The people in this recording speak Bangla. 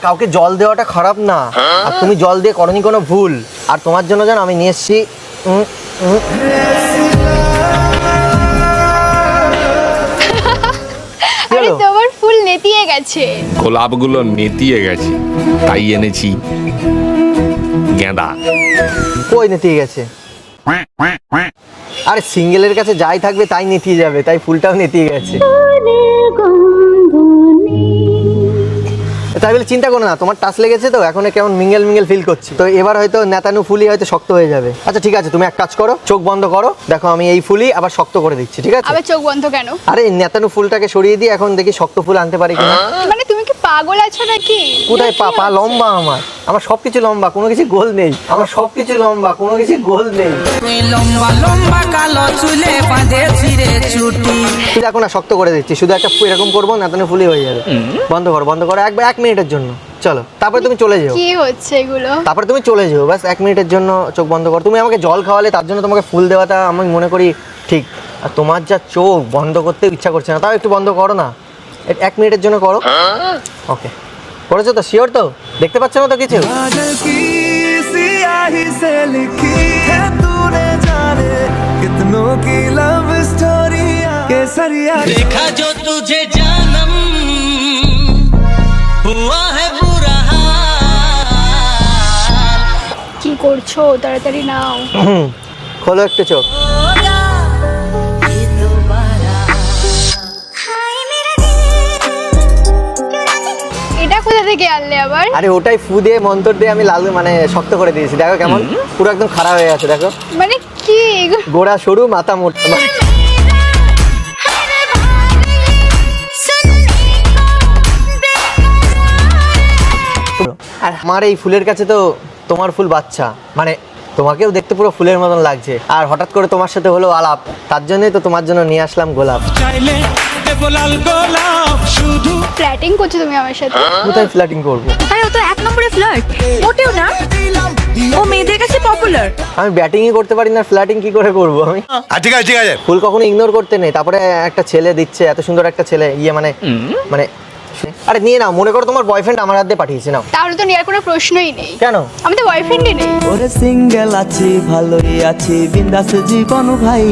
কাউকে জল দেওয়াটা খারাপ না, আর তুমি জল দিয়ে করনি কোনো ভুল। আর তোমার জন্য জানো আমি নিয়ে এসেছি আরে তোমার ফুল নেতিয়ে গেছে, গোলাপগুলো নেতিয়ে গেছে, তাই এনেছি গেঁদা। কই নেতিয়ে গেছে? আরে সিঙ্গেলের কাছে যাই থাকবে তাই নেতিয়ে যাবে, তাই ফুলটাও নেতিয়ে গেছে। তাই বলে চিন্তা করো না, তোমার টাচ লেগেছে তো এখন কেমন মিঙ্গেল মিঙ্গেল ফিল করছি, তো এবার হয়তো নেতানু ফুলি হয়তো শক্ত হয়ে যাবে। আচ্ছা ঠিক আছে, তুমি এক কাজ করো, চোখ বন্ধ করো, দেখো আমি এই ফুলি আবার শক্ত করে দিচ্ছি, ঠিক আছে? আবার চোখ বন্ধ কেন? আরে নেতানু ফুলটাকে সরিয়ে দিয়ে এখন দেখি শক্ত ফুল আনতে পারি কিনা। মানে তুমি কি পাগল আছো নাকি? কোথায় পা লম্বা, আমার সবকিছু লম্বা, কোনো কিছু গোল নেই, আমার সবকিছু লম্বা, কোনো কিছু গোল নেই। লম্বা লম্বা কালো চুলে বাঁধে ছিঁড়ে ছুটি। দেখো না শক্ত করে দিচ্ছি, শুধু একটা এরকম করবো, নেতানু ফুলি হয়ে যাবে। বন্ধ করো একবার 1 মিনিটের জন্য, চলো তারপরে তুমি চলে যাও। কি হচ্ছে এগুলো? তারপরে তুমি চলে যাও, বাস 1 মিনিটের জন্য চোখ বন্ধ করো। তুমি আমাকে জল খাওয়ালে, তার জন্য তোমাকে ফুল দেওয়াটা আমি মনে করি ঠিক, আর তোমার যা চোখ বন্ধ করতে ইচ্ছা করছে না, তাও একটু বন্ধ করো না, 1 মিনিটের জন্য করো। ওকে, করেছো তো? শিওর তো? দেখতে পাচ্ছ না তো কিছু? देखा जो तुझे जानम हुआ है बुरा हाल। কি করছো? তাড়াতাড়ি নাও। খোলো একটু চোখ। এটা কোথা থেকে আনলে আবার? আরে ওটাই ফু দিয়ে মন্তর দিয়ে আমি লাল মানে শক্ত করে দিয়েছি, দেখো কেমন পুরো একদম খারাপ হয়ে গেছে, দেখো মানে কি? গোড়া সরু মাথা মোটা। আর আমার এই ফুলের কাছে তো তোমার ফুল বাচ্চা, মানে তোমাকেও দেখতে পুরো ফুলের মতন লাগছে, আর হঠাৎ করে তোমার সাথে হলো আলাপ, তার জন্যই তো তোমার জন্য নিয়ে আসলাম গোলাপ। ফ্ল্যাটিং করছো তুমি আমার সাথে? কোথায় ফ্ল্যাটিং করবো? আরে ও তো 1 নম্বরে ফ্লার্ট, মোটেও না, ও মেয়েদের কাছে পপুলার। আমি ব্যাটিংই করতে পারি না, ফ্ল্যাটিং কি করে করবো আমি? ঠিক আছে ফুল কখনো ইগনোর করতে নেই। তারপরে একটা ছেলে দিচ্ছে, এত সুন্দর একটা ছেলে, মানে মানে আরে নিয়ে নাও, মনে করো তোমার বয়ফ্রেন্ড আমার হাত দিয়ে পাঠিয়েছে, নাও। তাহলে তো নেওয়ার কোনো প্রশ্নই নেই। কেন? আমি তো বয়ফ্রেন্ডই নেই। ওরে সিঙ্গেল আছি, ভালোই আছি, বিন্দাস জীবন ভাই।